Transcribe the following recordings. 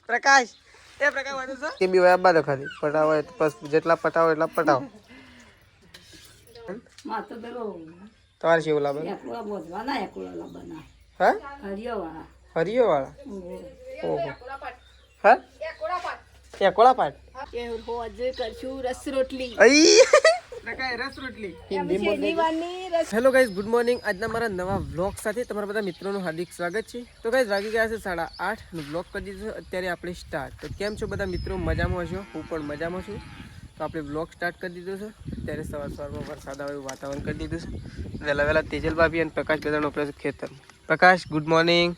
પ્રકાશ એ પ્રકાશ વાળું છે કે બી હોય બાદ ખાલી પટાવો બસ જેટલા પટાવો એટલા પટાવો માતો પેલો તમારે શેવું લાવે એકલા બોધવાના એકલા લાવવાના હા હરિયોવાળા હરિયોવાળા ઓહો હા એકોળા પાટ એ હોજે કરશું રસ રોટલી રસ રોટલી હેલો ગાઈઝ ગુડ મોર્નિંગ આજના મારા નવા વ્લોગ સાથે તમારા બધા મિત્રોનું હાર્દિક સ્વાગત છે તો ગાઈઝ વાગી ગયા છે 8:30 નું વ્લોગ કરી દીધું અત્યારે આપણે સ્ટાર્ટ તો કેમ છો બધા મિત્રો મજામાં હશો હું પણ મજામાં છું તો આપણે વ્લોગ સ્ટાર્ટ કરી દીધો છે અત્યારે સવારમાં વરસાદ આવે એવું વાતાવરણ કરી દીધું છે વહેલા તેજલ ભાભી અને પ્રકાશ બધાનો આપણે ખેતર પ્રકાશ ગુડ મોર્નિંગ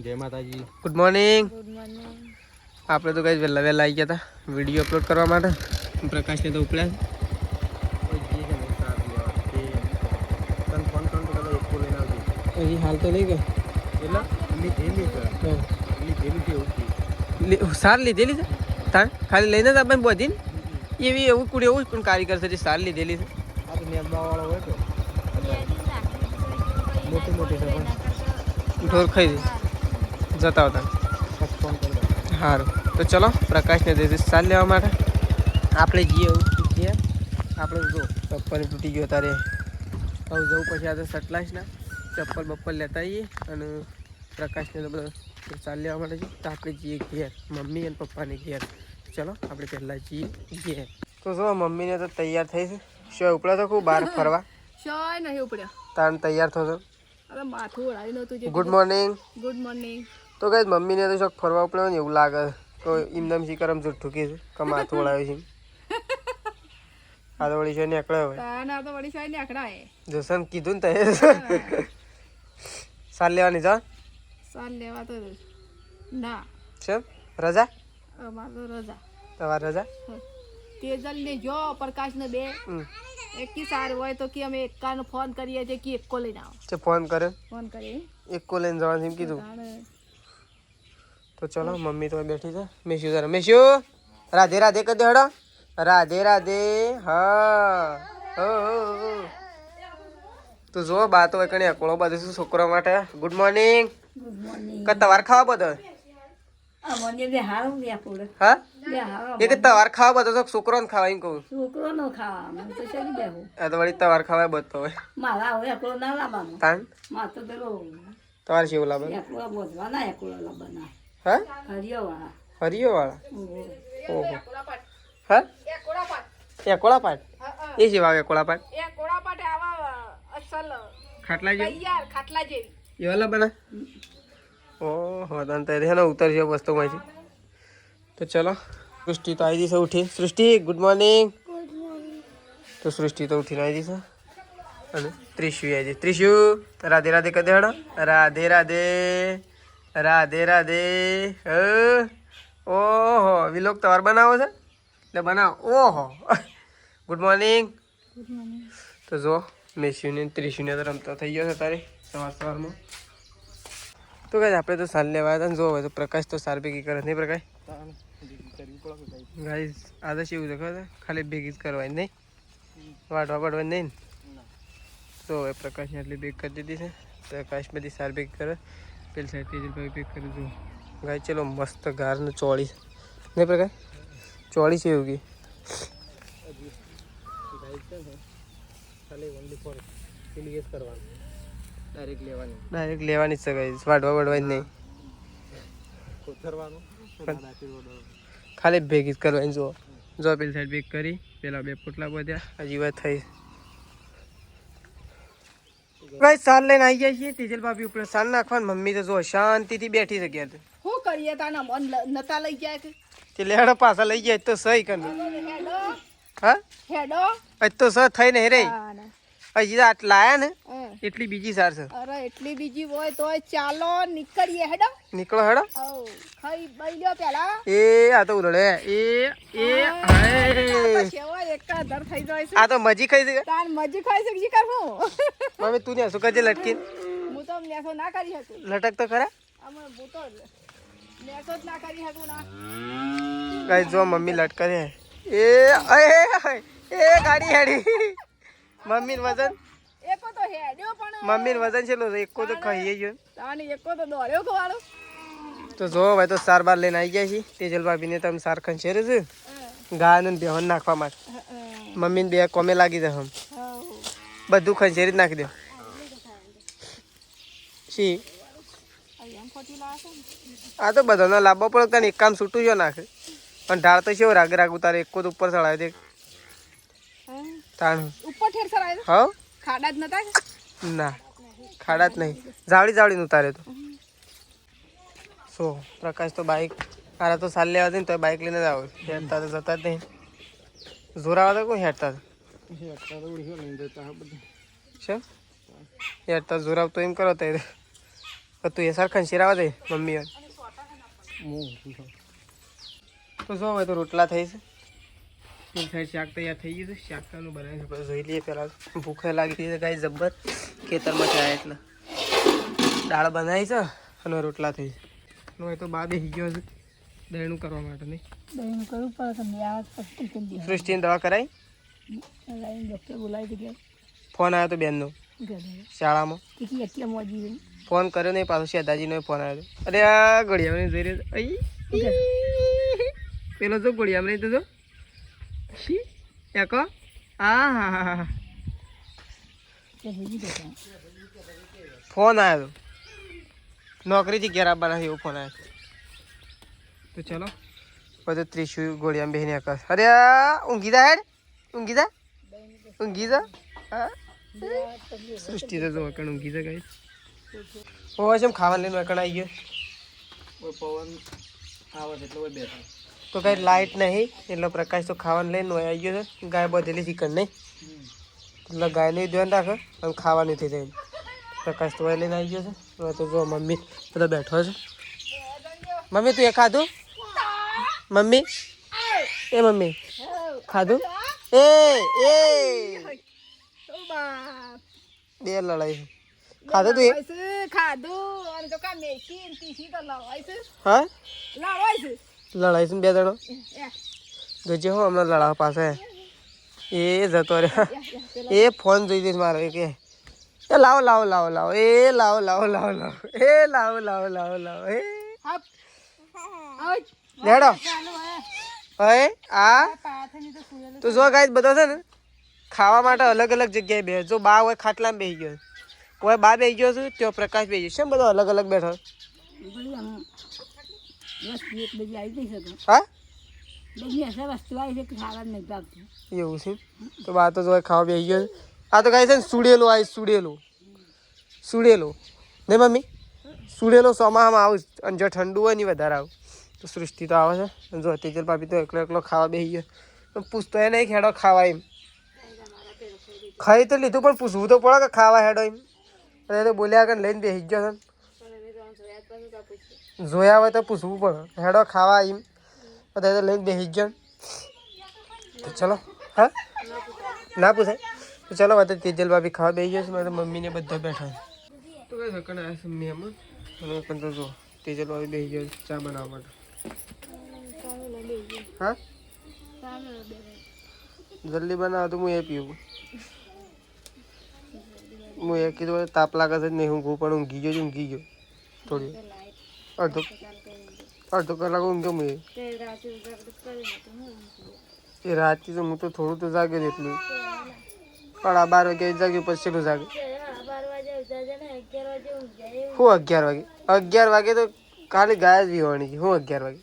જય માતાજી ગુડ મોર્નિંગ આપણે તો ગાઈઝ વહેલા આવી ગયા હતા વિડીયો અપલોડ કરવા માટે પ્રકાશને તો ઉપડ્યા હજી હાલ તો નહીં ગયો સાર લીધેલી છે તાર ખાલી લઈને જ આપણે બધી એવી એવું કુડી એવું પણ કારીગર છે જે સાર લીધેલી છે મોટી મોટી છે પણ ઢોર ખાઈ જતા હતા સારું તો ચલો પ્રકાશને દે સાર લેવા માટે આપણે જઈએ એવું જઈએ આપણે જો ચપ્પલ તૂટી ગયો તારે હવે જવું પછી આ તો સટલાશના ચપ્પલ બપ્પલ લેતા આવીએ અને પ્રકાશને તો બધો ચાલ લેવા માટે છે તો આપણે જઈએ ઘેર મમ્મી અને પપ્પાને ઘેર ચલો આપણે પહેલાં જઈએ ઘેર તો જો મમ્મીને તો તૈયાર થઈ છે શું ઉપડ્યો તો ખૂબ બહાર ફરવા શોય નહીં ઉપડ્યા તાણ તૈયાર થતો અરે માથું ઓળાવી નહોતું જે ગુડ મોર્નિંગ ગુડ મોર્નિંગ તો કઈ મમ્મીને તો શોખ ફરવા ઉપડ્યો ને એવું લાગે તો એમનામ શીકરમ જુઠ્ઠું કે છે કે માથું ઓળાવે છે આ તો વળી છે નીકળે હોય તાના તો વળી સાઈ નીકળા હે જસન કીધું ને તે સાલ લેવાની જા સાલ લેવા તો ના છે રજા અમાર તો રજા તમારી રજા તેજલ ને જો પ્રકાશ ને બે એકી સાર હોય તો કે અમે એકાનો ફોન કરીએ છે કે એકો લઈને આવો છે ફોન કરે ફોન કરીએ એકો લઈને જવાનું એમ કીધું તો ચલો મમ્મી તો બેઠી છે મેશ્યુ જરા મેશ્યુ રાધે રાધે કરી દે હડો રાધે રાધે હા તો જો બા તો કણે કોળો બધું શું છોકરા માટે ગુડ મોર્નિંગ ગુડ મોર્નિંગ તવાર ખાવા બધો મને બે હારું બે પૂરે હા બે હારો એ કે તવાર ખાવા બધો છોકરોને ખાવા એમ કહું છોકરો નો ખાવા મને તો શેની બેહું આ તો વળી તવાર ખાવા બધો હોય મારા હવે એકલો ના લાવવાનો તાન માતો પેલો તમારે શેવું લાવે એકલા બોધવાના એકલા લાવવાના હા હરિયોવાળા હરિયોવાળા ઓહો હા એકોળા પાટ એ જેવા એકોળા પાટ એ કોળા પાટે આવા અસલ ખાટલા જેવી તૈયાર ખાટલા જેવી એ વાલા બના ઓહો તને તો એને ઉતરશે વસ્તુમાં છે તો ચલો સૃષ્ટિ તો આવી જશે ઉઠી સૃષ્ટિ ગુડ મોર્નિંગ તો સૃષ્ટિ તો ઉઠીને આવી જશે અને ત્રિશુ આવી જશે ત્રિશુ રાધે રાધે કહી દે હડો રાધે રાધે રાધે રાધે ઓહો વિલોક તવાર બનાવો છે એટલે બનાવો ઓહો ગુડ મોર્નિંગ તો જો મેસ્યુને ત્રિશુને તો રમતો થઈ ગયો છે તારે સવારમાં તો ગાઈસ આપણે તો સાલ લેવા હતા ને જો હવે તો પ્રકાશ તો સાર ભેગી કરે નહીં પ્રકાશ ગાઈસ આ તો શું છે ખબર ખાલી ભેગી જ કરવાની નહીં વાટવા પડવાની નહીં તો હવે પ્રકાશને આટલી ભેગ કરી દીધી છે પ્રકાશ બધી સાર ભેગી કરે પેલી સાઈડ તેજલ ભાઈ ભેગ કરી દઉં ગાય ચલો મસ્ત ગારનું ચોળી નહીં પ્રકાશ ચોળી છે એવું કે ડાયરેક્ટ લેવાની જ છે ગાઈસ વાડવા વડવાની નહીં ખાલી ભેગી જ કરવાની જો જો પેલી સાઈડ ભેગ કરી પેલા બે પોટલા બધ્યા હજી વાત થઈ ગાઈસ સાલ લઈને આવી ગયા છીએ તેજલ ભાભી ઉપર સાલ નાખવાની મમ્મી તો જો શાંતિથી બેઠી છે ક્યાં શું કરીએ તાના મન નતા લઈ જાય કે તે લેડો પાછા લઈ જાય તો સહી કર હેડો હા હેડો આજ તો સહ થઈ નહીં રે હજી તો આટ લાયા ને હા. એટલી બીજી સાર છે અરે એટલી બીજી હોય તો ચાલો નીકળીએ હેડો નીકળો હેડો ખાઈ બઈ લ્યો પેલા એ આ તો ઉરળે હાય સેવા એકતા દર થઈ જાય છે આ તો મજી ખાઈ છે તાન મજી ખાઈ છે જી કર હું મમ્મી તું ને શું કરજે લટકી હું તો નેસો ના કરી શકું લટક તો ખરા અમે હું તો નેસો જ ના કરી શકું ના કઈ જો મમ્મી લટકે એ ગાડી હેડી મમ્મી વજન એકો તો હેડ્યો પણ મમ્મી વજન છે એકો તો ખાઈએ ગયો તાન એકો તો દોડ્યો ખવાડો તો જો ભાઈ તો સાર બાર લઈને આવી ગયા છીએ તેજલ ભાભીને તમે સાર ખંચેરે છે ગાય ને બેહન નાખવા માટે મમ્મીને બે કોમે લાગી દે હમ બધું ખંચેરી જ નાખી દે શી આ તો બધાનો લાભો પડે તને એક કામ છૂટું જો નાખે પણ ઢાળ તો કેવો રાગ રાગ ઉતારે એક જ ઉપર ચડાવી દે તાણ ઉપર ઠેર સરાય હા ખાડા જ નતા ના ખાડા જ નહીં જાવડી જાવડીને ઉતારે તો શું પ્રકાશ તો બાઇક મારા તો સાલ લેવા હતી ને તો બાઇક લઈને જ આવો હેડતા તો જતા જ નહીં જોરાવા તો કોઈ હેડતા છે હેડતા જોરાવ તો એમ કરો તો તું એ સરખા શિરાવા દે મમ્મી તો શું હવે તો રોટલા થઈ છે શાક તૈયાર થઈ ગયું છે શાકનું બનાવી છે જોઈ લઈએ પહેલાં ભૂખે લાગી છે ગાય જબ્બર ખેતરમાં થયા એટલે દાળ બનાવી છે અને રોટલા થઈ છે હવે તો બા બેસી ગયો છે દહીંનું કરવા માટે નહીં દહીં કરવું પડે તમને યાદ પછી સૃષ્ટિની દવા કરાવી ડૉક્ટર બોલાવી ગયા ફોન આવ્યો તો બેનનો શાળામાં કેટલી મોજી ફોન કર્યો નહીં પાછો શેદાજીનો ફોન આવ્યો અરે આ ઘડિયાળને જોઈ રહ્યો પેલો જો ઘડિયાળ તો જો શી એકો હા હા હા હા ફોન આવ્યો તો નોકરીથી ઘેર આવવાના એવો ફોન આવ્યો તો ચલો બધું ત્રીસું ગોળિયામાં બેહીને આકાશ અરે ઊંઘી જા હેડ ઊંઘી જા હા સૃષ્ટિ તો જો કણ ઊંઘી જા ગાઈ ઓ એમ ખાવાનું લઈને કણ આવી ગયો પવન આવે એટલે હોય બેઠા તો કઈ લાઇટ નહીં એટલે પ્રકાશ તો ખાવાનું લઈને આવી ગયો છે ગાય બધેલી ચિકન નહીં એટલે ગાયનું ધ્યાન રાખો અને ખાવાનું થઈ જાય પ્રકાશ તો લઈને આવી ગયો છે હવે તો જો મમ્મી બધા બેઠો છે મમ્મી તું એ ખાધું મમ્મી એ મમ્મી ખાધું એ એ બે લડાઈ ખાધું તું ખાધું અને તો કા મેકી તીસી તો લવાય છે હા લવાય છે લડાઈ છે બે જણો જોજે હો હમણાં લડાવા પાસે એ જતો રે એ ફોન જોઈ દઈશ મારો એ કે એ લાવો લાવો લાવો લાવો એ લાવો લાવો લાવો લાવો એ લાવો લાવો લાવો લાવો એ લેડો હવે આ તો જો ગાઈસ બધો છે ને ખાવા માટે અલગ અલગ જગ્યાએ બે જો બા હોય ખાટલામાં બેસી ગયો કોઈ બા બેસી ગયો છું ત્યાં પ્રકાશ બેસી ગયો છે બધો અલગ અલગ બેઠો હા એવું છે તો બા તો જો ખાવા બેસી ગયો આ તો ગાઈસ છે ને સુડેલો આવી સુડેલો નહીં મમ્મી સુડેલો ચોમાસામાં આવું અને જો ઠંડુ હોય ને વધારે આવું તો સૃષ્ટિ તો આવે છે જો તેજલ ભાભી તો એકલો એકલો ખાવા બેસી ગયો પણ પૂછતો એ નહીં ખેડો ખાવા એમ ખાઈ તો લીધું પણ પૂછવું તો પડે કે ખાવા હેડો એમ અને તો બોલ્યા કે લઈને બેસી ગયો છે જોયા હોય તો પૂછવું પડે હેડો ખાવા એમ બધા તો લઈને બેસી ગયો તો ચલો હા ના પૂછાય તો ચલો વાત તેજલ ભાભી ખાવા બેસી ગયો છે મારા મમ્મીને બધા બેઠા તો કઈ સકન આવ્યા છે મહેમાન અને પણ તો જો તેજલ ભાભી બેસી ગયો ચા બનાવવા માટે હા જલ્દી બનાવો તો હું એ પીવું હું એ કીધું તાપ લાગે છે નહીં ઊંઘું પણ ઊંઘી ગયો થોડી અડધો કલાક ઊંઘ્યો હું એ રાતથી તો હું તો થોડું તો જાગ્યો એટલું પણ આ 12 વાગે જાગ્યું પછી એટલું જાગે હું 11 વાગે તો ખાલી ગાય જ પીવાની છે હું 11 વાગે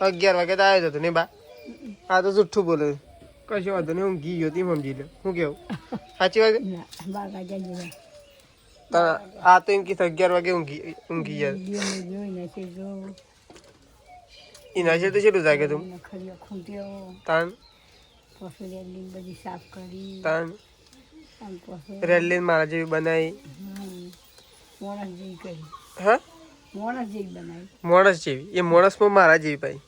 11 વાગે તો આવ્યો હતો ને બા આ તો જુઠ્ઠું બોલે કશો વાંધો નહીં ઊંઘી ગયો તેમ સમજી લે શું કેવું સાચી વાત આ તો એમ કે 11 વાગે ઊંઘી જાય એના છે તો કેટલું જાગે તું તાન તાન રેલીન મારા જેવી બનાવી હા મોણસ જેવી એ મોણસમાં મારા જેવી ભાઈ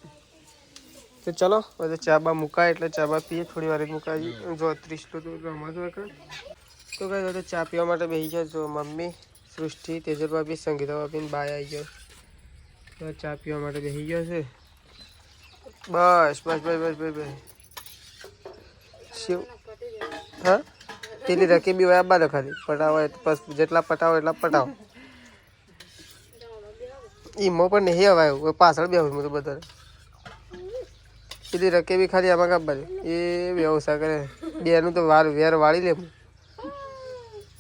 તો ચલો બધે ચા બા મુકાય એટલે ચા બા પીએ થોડી વાર જ મુકાય જો 30 તો રમતો તો કઈ તો ચા પીવા માટે બેસી જાય જો મમ્મી સૃષ્ટિ તેજલ ભાભી સંગીતા ભાભી બાય આવી ગયો તો ચા પીવા માટે બેસી ગયો છે બસ બસ બસ બસ બસ બસ શિવ હા પેલી રકીબી હોય આબા ખાલી પટાવો હોય તો બસ જેટલા પટાવો એટલા પટાવો ઈમો પણ નહીં હવાયું પાછળ બેહું હું તો બધા પેલી રકીબી ખાલી આમાં કાપવા એ વ્યવસાય કરે બેનું તો વેર વાળી લે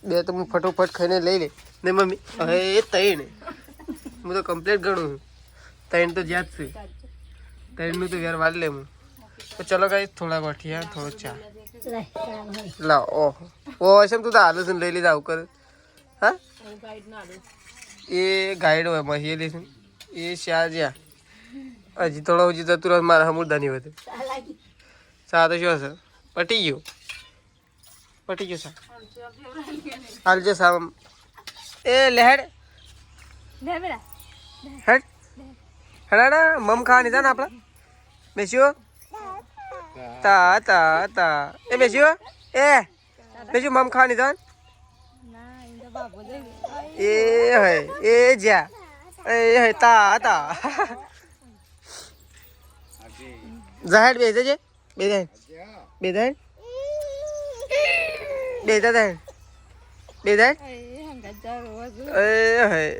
બે તો હું ફટોફટ ખાઈને લઈ લે ને મમ્મી હવે એ તૈણ હું તો કમ્પ્લીટ ગણું તૈણ તો જ્યાં જ છું તૈણનું તો વેર વાળી લે હું તો ચલો ગાઈસ થોડા ગોઠિયા થોડો ચા લાવ ઓહો ઓછમ તું તો હાલું છે લઈ લીધા આવું કરે હા એ ગાઈડ હોય મહી લેશું એ શા જ્યાં હજી થોડો હજી જતું રહે મારા હમુરદા નહીં વધે સા તો શું હશે પટી ગયું સા હાલજો સા એ લેહેડ હેડ હેડા મમ ખાવાની તા ને આપણા બેસ્યો તા એ બેસ્યો એ બેસ્યો મમ ખાવાની તા એ હે એ જ્યાં એ હે તા જાહેર બેસે છે બેદાન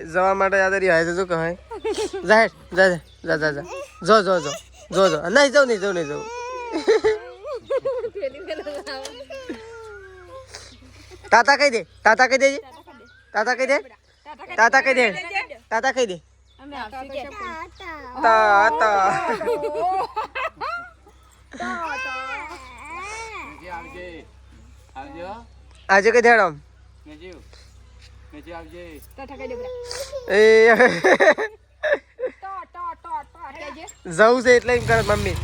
જવા માટે યાદ રહી છે શું કહેવાય જાહેર જા જો નહીં જાઉં તાતા કહી દે આજે કઈ ધ્યાન જવું છે એટલે એમ કરે મમ્મી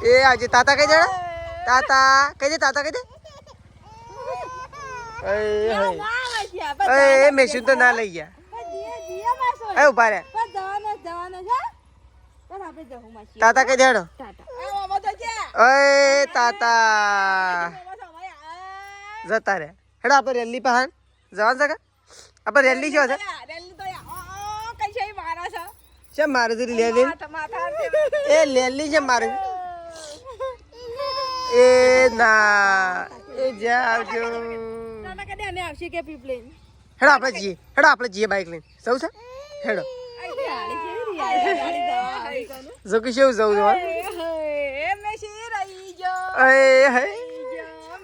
એ આજે તાતા કઈ દે એ મેશું તો ના લઈ ગયા ઉભા રે તાતા કઈ દેડો ઓય તાતા જતા રે હેડો આપણે રેલી પહાણ જવાનું છે કે આપણે રેલી શું છે છે મારે લેલી એ લેલી છે મારે એ ના એ જાવજો હેડો આપણે જઈએ બાઈક લઈને સૌ છે હેડો જો કે શું જવું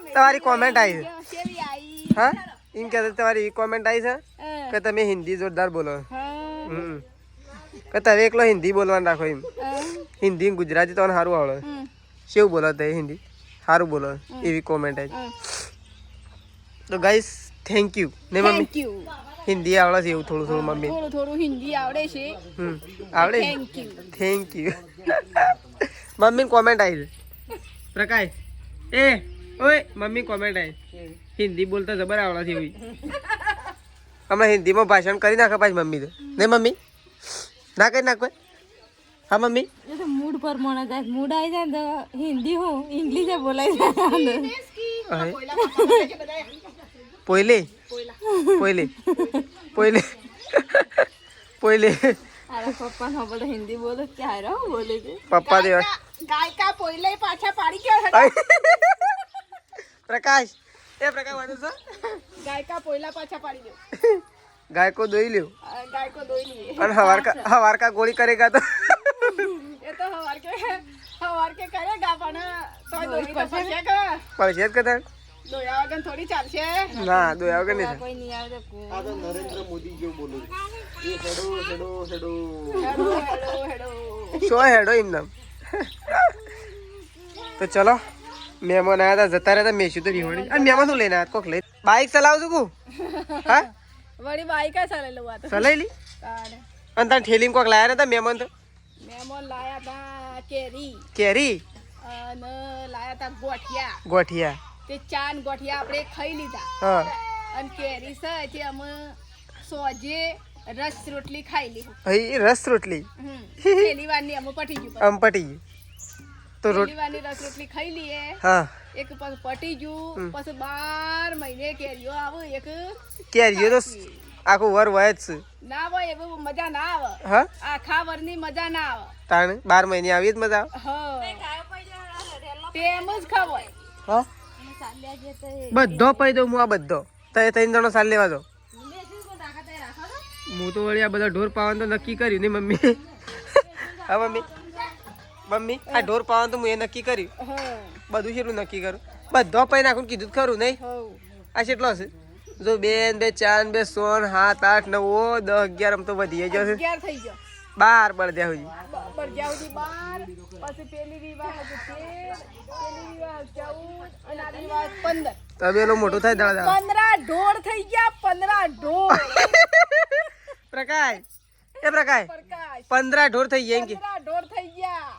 તમારી કોમેન્ટ આવી છે હા એમ કે તમારી કોમેન્ટ આવી છે કે તમે હિન્દી જોરદાર બોલો કે તમે એકલો હિન્દી બોલવાનું રાખો એમ હિન્દી ગુજરાતી તમને સારું આવડે શું બોલો તે હિન્દી સારું બોલો એવી કોમેન્ટ આવી તો ગાઈસ થેન્ક યુ ને મમ્મી હિન્દી આવડે છે એવું થોડું મમ્મી થોડું હિન્દી આવડે છે આવડે થેન્ક યુ મમ્મી કોમેન્ટ આવી છે પ્રકાશ એ ઓય મમ્મી કોમેન્ટ આવી હિન્દી બોલતા જબર આવડે છે એવી હમણાં હિન્દીમાં ભાષણ કરી નાખે પાછી મમ્મી તો ને મમ્મી ના કરી નાખો હા મમ્મી મૂડ પર મને જાય મૂડ આવી જાય તો હિન્દી હું ઇંગ્લિશ બોલાઈ જાય પોઈલે પપ્પા નો બોલે હિન્દી બોલે ક્યારે બોલે છે પપ્પા દે ગાયકા પોઈલે પાછા પાડી ગયો પ્રકાશ વાળો છે ગાયકા પોઈલા પાછા પાડી ગયો गाय को दो ही लो गाय को दो ही लिए और हवार का गोली करेगा तो ये तो हवार के करेगा पण तो दो ही तो पछेगा पछेत कदा दोया वगन थोड़ी चालશે ના દોયા વગર નહીં કોઈ નહીં આવે તો આ તો નરેન્દ્ર મોદી જેવું બોલું એ હેડો શો હેડો એમ નામ તો ચલો મહેમાન આયા હતા જતા રહ્યા મેશું તો રીહોણી અને મહેમાન શું લઈને આયા કોક લઈ બાઈક ચલાવ છું કુ હા વળી બાઈક ચલાવી લઉં આ તો ચલાઈ લી અને તાર ઠેલીમાં કોક લાયા હતા મહેમાન તો મહેમાન લાયા હતા કેરી અને લાયા હતા ગોઠિયા તે ચાન ગોઠિયા આપણે ખાઈ લીધા હા અને કેરી છે તે અમે સોજે રસ રોટલી ખાઈ લીધી હઈ રસ રોટલી પહેલી વારની અમે પટી ગયું આમ પટી ગઈ તો પહેલી વારની રસ રોટલી ખાઈ લઈએ હા એક પછી પટી ગયું પછી 12 મહિને કેરીઓ આવે એક કેરીઓ તો આખું વર વય જ છે ના હોય એવું મજા ના આવે હા આખા વરની મજા ના આવે તાણ 12 મહિને આવી જ મજા આવે તેમ જ ખવાય હા બધો પૈ દઉં હું આ બધો તય 3 જણો સાલ લેવા દો હું તો વળી આ બધા ઢોર પાવાનું તો નક્કી કર્યું ને મમ્મી હા મમ્મી આ ઢોર પાવાનું તો હું એ નક્કી કર્યું બધું કેટલું નક્કી કરું બધો પૈ નાખું કીધું ખરું નહીં આ કેટલો હશે જો 2 2 4 2 16 7 8 9 10 11 આમ તો વધી જશે 11 થઈ ગયો 12 બળદ્યા સુધી બરજાઉદી 12 પછી પેલી વિવાહ 13 પેલી વિવાહ 14 અને આ વિવાહ 15 તબેલો મોટો થાય દાડા 15 ઢોર થઈ ગયા 15 ઢોર પ્રકાશ એ પ્રકાશ પ્રકાશ 15 ઢોર થઈ ગયા એમ કે 15 ઢોર થઈ ગયા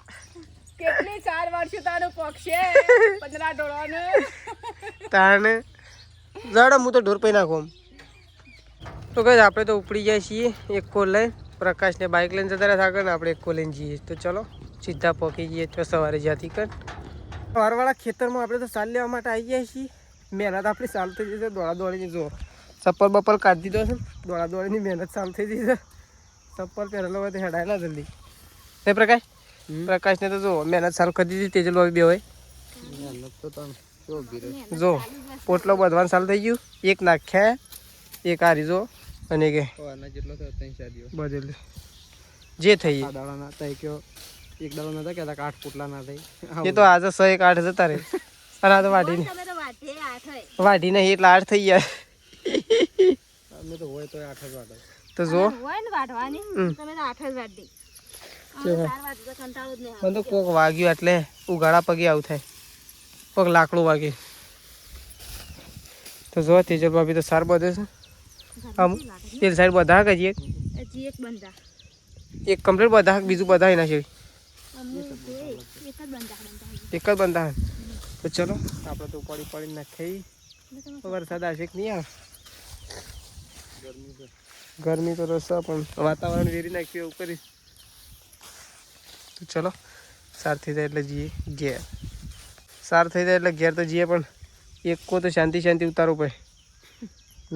કેટલી 4 વર્ષ તારું પક્ષે 15 ઢોરોને તાને જડ હું તો ઢોર પૈ નાખું તો કઈ આપણે તો ઉપડી જાય છીએ એક કોલ લઈને પ્રકાશને બાઇક લઈને જતા રહ્યા આગળ ને આપણે એક કોલ લઈને જઈએ તો ચલો સીધા પહોંચી જઈએ તો સવારે જ્યાંથી કર વારવાળા ખેતરમાં આપણે તો સાલ લેવા માટે આવી જાય છીએ મહેનત આપણી સાલ થઈ જશે દોડા દોડીની જો ચપ્પલ બપ્પલ કાઢી દીધો છે દોડા દોડીની મહેનત સાલ થઈ જશે ચપ્પલ પહેરેલો હોય તો હેડાય ના જલ્દી હે પ્રકાશ પ્રકાશને તો જો મહેનત સાલ કરી દીધી તેજલ બે હોય જો પોટલો બધવાનું ચાલુ થઈ ગયું એક નાખ્યા એક હારી જો અને કે જેટલો થયો 3-4 દિવસ બધેલ જે થઈ આ દાડા ના થાય કે એક દાડો નતા કહેતા કે 8 પોટલા ના થાય એ તો આજે 100 1 8 જતા રહે અને આ તો વાઢી નહીં એટલે 8 થઈ ગયા અમે તો હોય તો 8 જ વાટે તો જો હોય ને વાટવાની તમે તો 8 જ વાટ દે મને તો કોક વાગ્યું એટલે ઉગાડા પગે આવું થાય કોક લાકડું વાગે તો જો તેજલ ભાભી તો સાર બધે છે આમ પેલી સાઈડ બધા કે હજી એક બંધા એક કમ્પ્લીટ બધા બીજું બધા એના છે એક જ બંધા એક જ બંધા તો ચલો આપણે તો પડી પડીને નાખી વરસાદ આવશે કે નહીં આવે ગરમી તો રસ પણ વાતાવરણ વેરી નાખ્યું એવું કરીશ તો ચલો સાર થઈ જાય એટલે જઈએ ઘેર સાર થઈ જાય એટલે ઘેર તો જઈએ પણ એક કો તો શાંતિ શાંતિ ઉતારવું પડે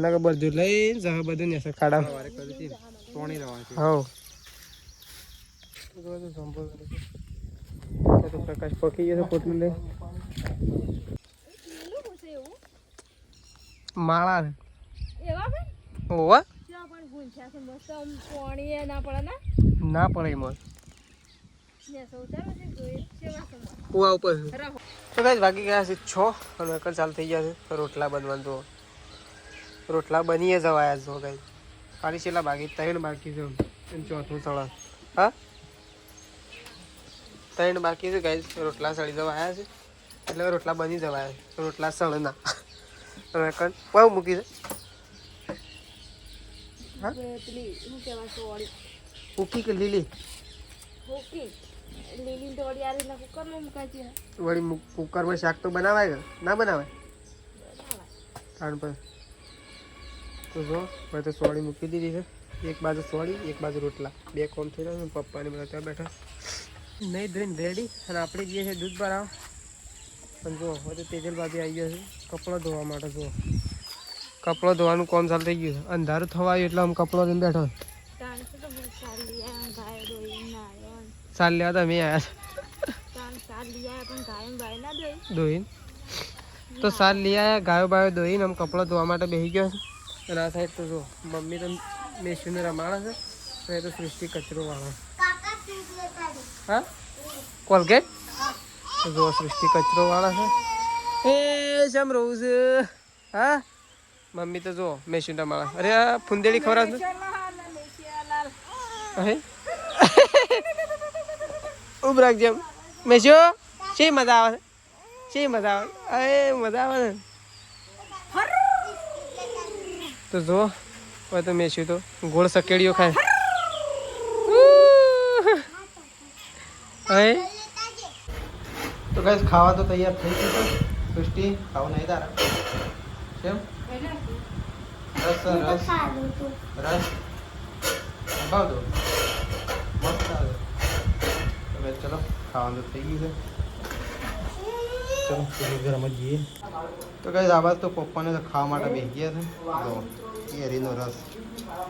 ના કે બધું લઈને જવા બધું ને ખાડા સોણી રહેવાનું હા તો પ્રકાશ પકી ગયો પોટલું લઈ માળા એવા પણ ઓવા ત્યાં પણ ગુંછા છે મસ્ત આમ પાણી ના પડે ને ના પડે મોર ને સૌતારો છે જોઈ સેવા સમા કુવા ઉપર રહો તો ગાઈસ વાગી ગયા છે 6 અને એકર ચાલુ થઈ ગયા છે રોટલા બનવાનું તો રોટલા બનીએ જવાયા છો ગાઈસ ખાલી છેલ્લા બાકી 3 બાકી છે અને ચોથું સળા હા 3 બાકી છે ગાઈસ રોટલા સળી જવાયા છે એટલે રોટલા બની જવાયા છે રોટલા સળના હવે કણ પાવ મૂકી છે હા પેલી શું કહેવાય સોળી ઉકી કે લીલી ઓકે લીલી દોડી આ રીતના કુકરમાં મુકાય છે વળી કુકરમાં શાક તો બનાવાય કે ના બનાવાય તાણ પર તો જો હવે તો સોળી મૂકી દીધી છે એક બાજુ સોળી એક બાજુ રોટલા બે કોમ થઈ રહ્યા પપ્પાને બધા ત્યાં બેઠા નહીં ધોઈને રેડી અને આપણે જઈએ છીએ દૂધ ભરાવ પણ જો હવે તો તેજલ ભાભી આવી ગયો છે કપડો ધોવા માટે જો કપડો ધોવાનું કામ ચાલુ થઈ ગયું છે અંધારું થવા આવ્યું એટલે આમ કપડો લઈને બેઠો સાલ લેવા તો અમે આવ્યા ધોઈને તો સાલ લઈ આવ્યા ગાયો બાયો ધોઈને આમ કપડો ધોવા માટે બેસી ગયો છે અને આ સાઈડ તો જો મમ્મી તો મેશુને રમાડે છે અને તો સૃષ્ટિ કચરો વાળો હા કોલગેટ તો જો સૃષ્ટિ કચરો વાળા છે એ શમ રહું છે હા મમ્મી તો જો મેશુને રમાડે અરે આ ફુંદેડી ખવડાવ છે ઉભ રાખજે મેશો શી મજા આવે શી મજા આવે અરે મજા આવે ને તો જો હવે તો મેશું તો ગોળ સકેડીઓ ખાય હવે તો ગાઈસ ખાવા તો તૈયાર થઈ ગયું છે સૃષ્ટિ ખાવું નહીં તારા કેમ રસ ભાવ દો મસ્ત આવે હવે ચલો ખાવાનું થઈ ગયું છે ચલો ઘરમાં જઈએ તો ગાઈસ આ બાદ તો પપ્પાને તો ખાવા માટે બેસી ગયા છે જો કેરીનો રસ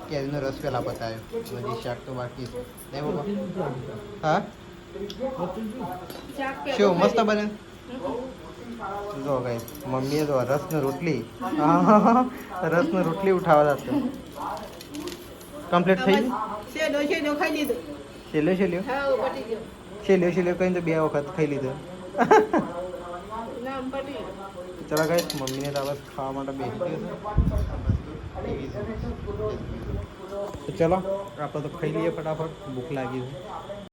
કેરીનો રસ પેલા બતાવ્યો, હજી શાક તો બાકી છે. નહીં બાબા? હા શું મસ્ત બને? જો ગાઈસ મમ્મીએ તો રસની રોટલી રસની રોટલી ઉઠાવવા જતો કમ્પ્લીટ થઈ ગઈ. શેનો ખાઈ લીધું. છેલ્લે હા પટી ગયો. છેલ્લે કहीं તો 2 વખત ખાઈ લીધો. ના પટી. ચલો ગાઈસ મમ્મીને તો બસ ખાવા માટે બેસી ગયો છે. તો ચલો આપણે તો ખાઈ લઈએ ફટાફટ, ભૂખ લાગી છે.